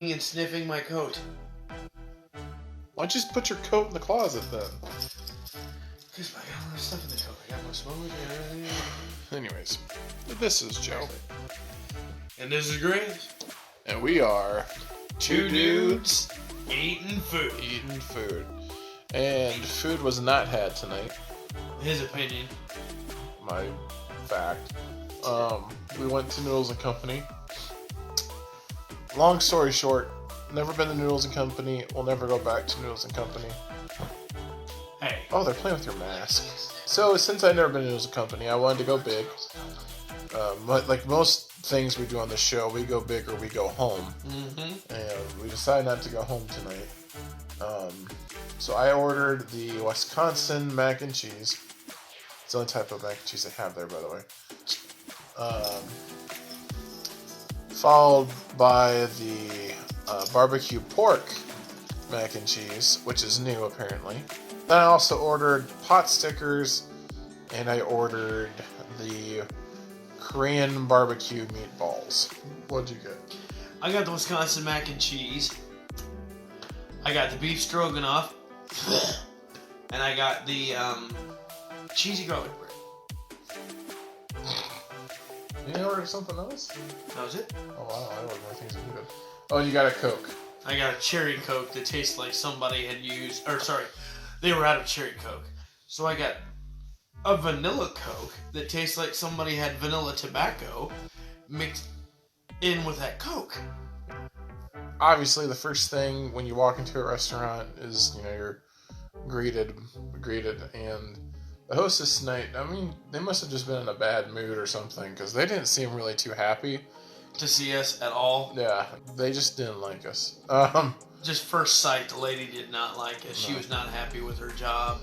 and sniffing my coat. Why don't you just put your coat in the closet then? Because I got a lot of stuff in the coat. I got my smoke and everything. Anyways, this is Joe. And this is Grace. And we are Two dudes eating food. Eating food. And food was not had tonight. His opinion. My fact. We went to Noodles and Company. Long story short, never been to Noodles and Company. We'll never go back to Noodles and Company. Hey. Oh, they're playing with your mask. So, since I've never been to Noodles and Company, I wanted to go big. Like most things we do on the show, we go big or we go home. Mm-hmm. And we decided not to go home tonight. So I ordered the Wisconsin mac and cheese. It's the only type of mac and cheese they have there, by the way. Followed by the barbecue pork mac and cheese, which is new apparently. Then I also ordered pot stickers, and I ordered the Korean barbecue meatballs. What'd you get? I got the Wisconsin mac and cheese. I got the beef stroganoff. And I got the cheesy garlic bread. You didn't order something else? That was it. Oh wow, I ordered more things than you did. Oh, and you got a Coke. I got a cherry Coke that tastes like somebody had used, they were out of cherry Coke. So I got a vanilla Coke that tastes like somebody had vanilla tobacco mixed in with that Coke. Obviously, the first thing when you walk into a restaurant is, you're greeted, and the hostess tonight, they must have just been in a bad mood or something, because they didn't seem really too happy to see us at all. Yeah, they just didn't like us. Just first sight, the lady did not like us. No. She was not happy with her job.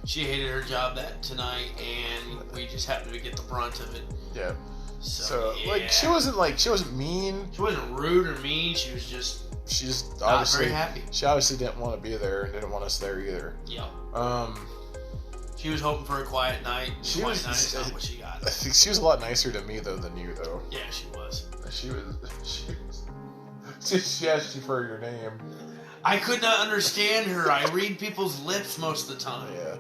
She hated her job that tonight, and we just happened to get the brunt of it. Yeah. So yeah. she wasn't mean. She wasn't rude or mean. She was just. She's not obviously very happy. She obviously didn't want to be there and didn't want us there either. Yep. She was hoping for a quiet night. Quiet night is not what she got. I think she was a lot nicer to me than you, though. Yeah, she was. She asked you for your name. I could not understand her. I read people's lips most of the time. Yeah.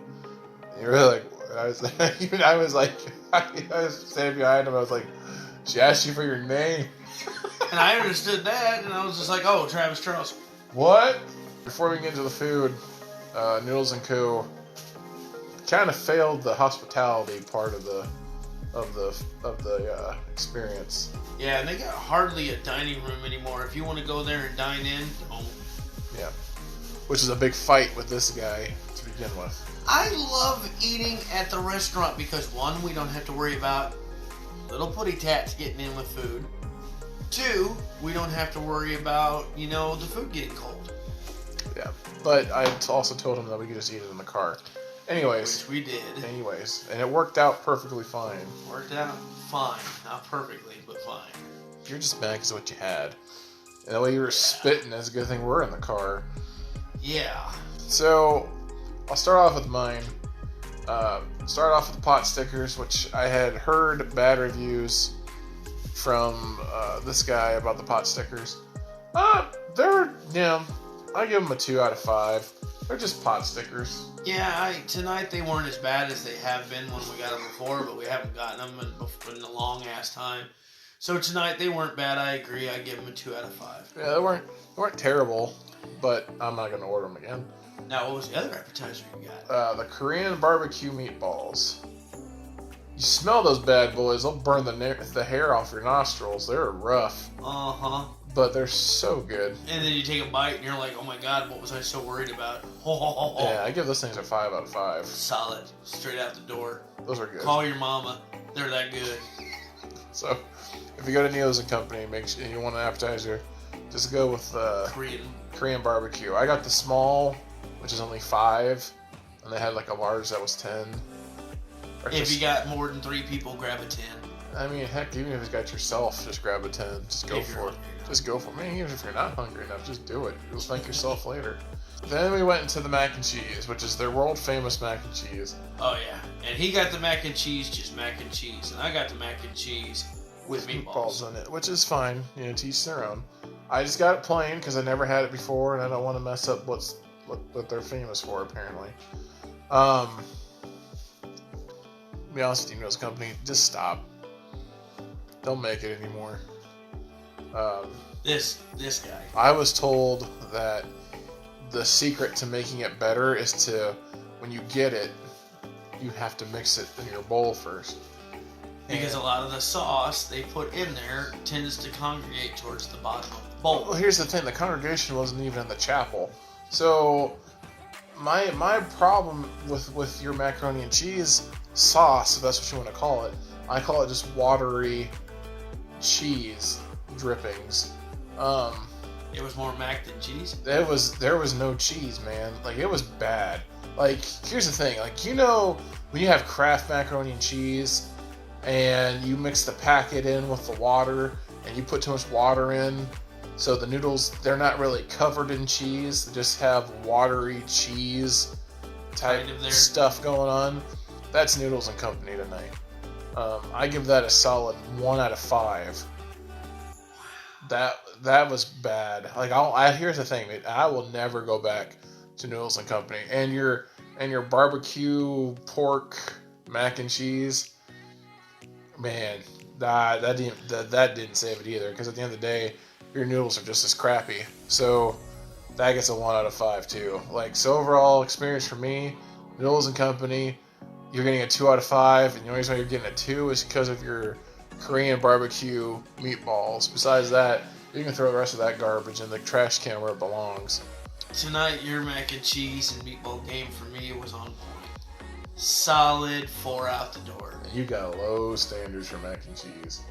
You were like, I was standing behind him. I was like, she asked you for your name. And I understood that, and I was just like, oh, Travis Charles. What? Before we get into the food, Noodles and Co. kind of failed the hospitality part of the experience. Yeah, and they got hardly a dining room anymore. If you want to go there and dine in, don't. Yeah, which is a big fight with this guy to begin with. I love eating at the restaurant because, one, we don't have to worry about little putty tats getting in with food. Two, we don't have to worry about, the food getting cold. Yeah, but I also told him that we could just eat it in the car. Anyways. Which we did. Anyways, and it worked out perfectly fine. Worked out fine. Not perfectly, but fine. You're just mad because of what you had. And the way you were spitting, it's a good thing we're in the car. Yeah. So, I'll start off with mine. Start off with the pot stickers, which I had heard bad reviews from this guy about the pot stickers. I give them a 2 out of 5. They're just pot stickers. Yeah, tonight they weren't as bad as they have been when we got them before, but we haven't gotten them in a long ass time. So tonight they weren't bad. I agree. I give them a 2 out of 5. Yeah, they weren't terrible, but I'm not gonna order them again. Now, what was the other appetizer you got? The Korean barbecue meatballs. You smell those bad boys, they'll burn the hair off your nostrils. They're rough. Uh-huh. But they're so good. And then you take a bite and you're like, oh my god, what was I so worried about? Yeah, I give those things a 5 out of 5. Solid. Straight out the door. Those are good. Call your mama. They're that good. So, if you go to Noodles and Company and you want an appetizer, just go with Korean barbecue. I got the small, which is only 5, and they had like a large that was 10. If you got more than 3 people, grab a 10. I mean, heck, even if you got yourself, just grab a 10. Just go for it. Just go for it. Man, even if you're not hungry enough, just do it. You'll thank yourself later. Then we went into the mac and cheese, which is their world famous mac and cheese. Oh yeah, and he got the mac and cheese, just mac and cheese, and I got the mac and cheese with meatballs in it, which is fine. To each their own. I just got it plain because I never had it before, and I don't want to mess up what they're famous for, apparently. To be honest with you, Noodles Company, just stop. Don't make it anymore. This guy. I was told that the secret to making it better is to, when you get it, you have to mix it in your bowl first. Because a lot of the sauce they put in there tends to congregate towards the bottom of the bowl. Well, here's the thing: the congregation wasn't even in the chapel. So my problem with your macaroni and cheese sauce, if that's what you want to call it, I call it just watery cheese drippings. It was more mac than cheese. There was no cheese, man. Like, it was bad. Like, here's the thing: like, you know, when you have Kraft macaroni and cheese, and you mix the packet in with the water, and you put too much water in, so the noodles, they're not really covered in cheese. They just have watery cheese type Kind of there. stuff going on. That's Noodles and Company tonight. I give that a solid 1 out of 5. That was bad. Like, here's the thing, man, I will never go back to Noodles and Company. And your barbecue pork mac and cheese, man, that didn't save it either. Because at the end of the day, your noodles are just as crappy. So that gets a 1 out of 5 too. Like, so overall experience for me, Noodles and Company, you're getting a 2 out of 5, and the only reason why you're getting a 2 is because of your Korean barbecue meatballs. Besides that, you can throw the rest of that garbage in the trash can where it belongs. Tonight, your mac and cheese and meatball game for me was on point. Solid 4 out the door. And you got low standards for mac and cheese.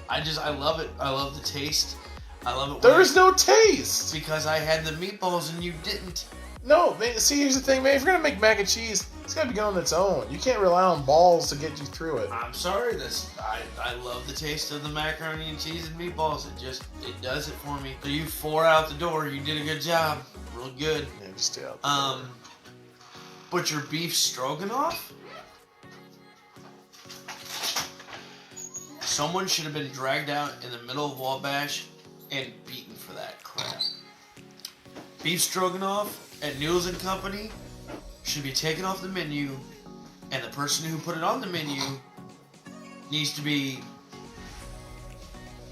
I love it. I love the taste. I love it. There's no taste! Because I had the meatballs and you didn't. No, man, see, here's the thing, man. If you're gonna make mac and cheese, it's gotta be going on its own. You can't rely on balls to get you through it. I'm sorry, I love the taste of the macaroni and cheese and meatballs. It does it for me. So you 4 out the door. You did a good job. Real good. Yeah, just stay out. But your beef stroganoff? Someone should have been dragged out in the middle of Wabash and beaten for that crap. Beef stroganoff at Noodles and Company should be taken off the menu, and the person who put it on the menu needs to be...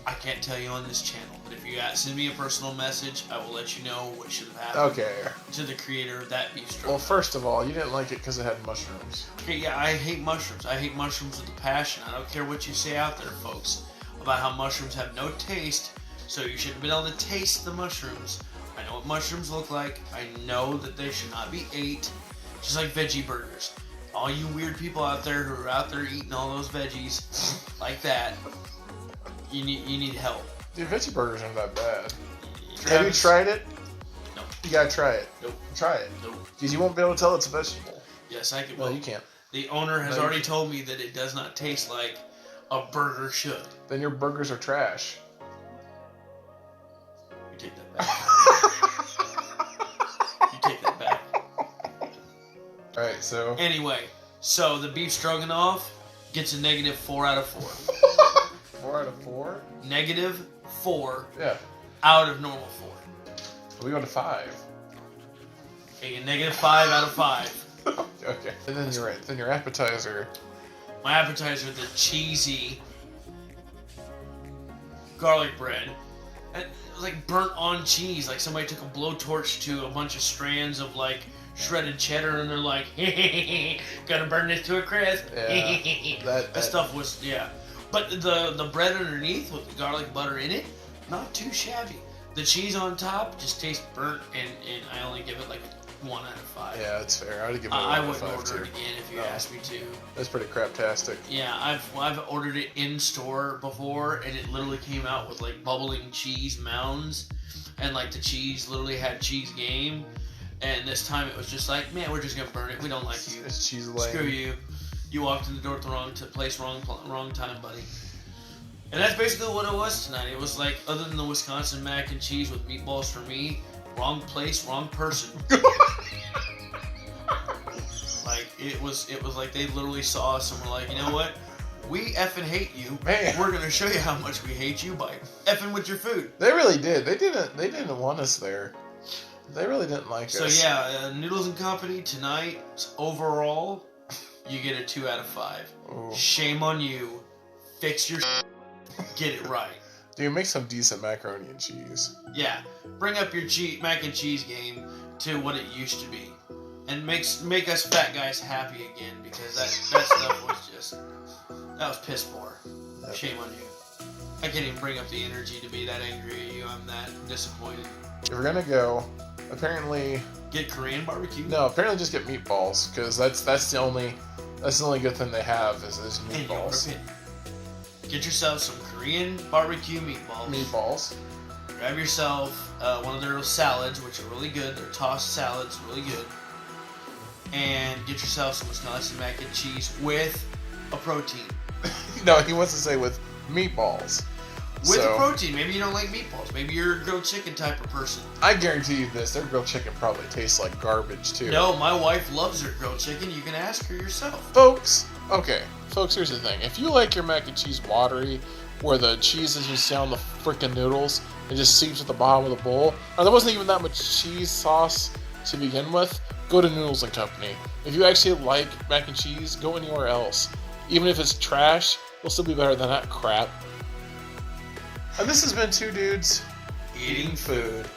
I can't tell you on this channel, but if you send me a personal message, I will let you know what should have happened to the creator of that beef stroganoff. Well, first of all, you didn't like it because it had mushrooms. Okay, yeah, I hate mushrooms. I hate mushrooms with a passion. I don't care what you say out there, folks, about how mushrooms have no taste, so you shouldn't be able to taste the mushrooms. I know what mushrooms look like. I know that they should not be ate, just like veggie burgers. All you weird people out there who are out there eating all those veggies like that, you need help. Dude, veggie burgers aren't that bad. Travis, Have you tried it? No. You gotta try it. Nope. Try it. Nope. Because you won't be able to tell it's a vegetable. Yes, I can. No, you can't. The owner has No, you already can't. told me that it does not taste like a burger should. Then your burgers are trash. You take that back. You take that back. Alright, so... Anyway, so the beef stroganoff gets a negative 4 out of 4. 4 out of 4? Negative 4 Yeah. out of normal 4. We go to 5. Okay, a negative 5 out of 5. Okay. And then your appetizer... My appetizer, the cheesy garlic bread. And it was like burnt on cheese. Like somebody took a blowtorch to a bunch of strands of like shredded cheddar and they're like, gonna burn this to a crisp. Yeah, that stuff was, yeah. But the bread underneath with the garlic butter in it, not too shabby. The cheese on top just tastes burnt, and I only give it like a 1 out of 5. Yeah, that's fair. I'd give it a 1 I out of wouldn't 5 order too. it again if you No. asked me to. That's pretty craptastic. Yeah, I've ordered it in store before, and it literally came out with like bubbling cheese mounds, and like the cheese literally had cheese game. And this time it was just like, man, we're just gonna burn it. We don't like you. It's cheese lane. Screw you. You walked in the door at the wrong place, wrong time, buddy. And that's basically what it was tonight. It was like, other than the Wisconsin mac and cheese with meatballs for me, wrong place, wrong person. Like it was like they literally saw us and were like, you know what? We effing hate you. Man. We're gonna show you how much we hate you by effing with your food. They really did. They didn't want us there. They really didn't like us. So yeah, Noodles and Company tonight, overall, you get a 2 out of 5. Ooh. Shame on you. Fix your get it right. Dude, make some decent macaroni and cheese. Yeah, bring up your mac and cheese game to what it used to be. And make us fat guys happy again, because that stuff was just, that was piss poor. Yep. Shame on you. I can't even bring up the energy to be that angry at you. I'm that disappointed. If we're gonna go, apparently Get Korean barbecue? no, apparently just get meatballs, because that's the only good thing they have is In your meatballs. opinion. Get yourself some Korean barbecue meatballs. Meatballs. Grab yourself one of their salads, which are really good. Their tossed salads, really good. And get yourself some Wisconsin mac and cheese with a protein. No, he wants to say with meatballs. With a protein. Maybe you don't like meatballs. Maybe you're a grilled chicken type of person. I guarantee you this, their grilled chicken probably tastes like garbage too. No, my wife loves her grilled chicken. You can ask her yourself. Folks, here's the thing. If you like your mac and cheese watery, where the cheese is just on the freaking noodles, it just seeps at the bottom of the bowl, or there wasn't even that much cheese sauce to begin with, go to Noodles and Company. If you actually like mac and cheese, go anywhere else. Even if it's trash, it'll still be better than that crap. And this has been Two Dudes Eating Food.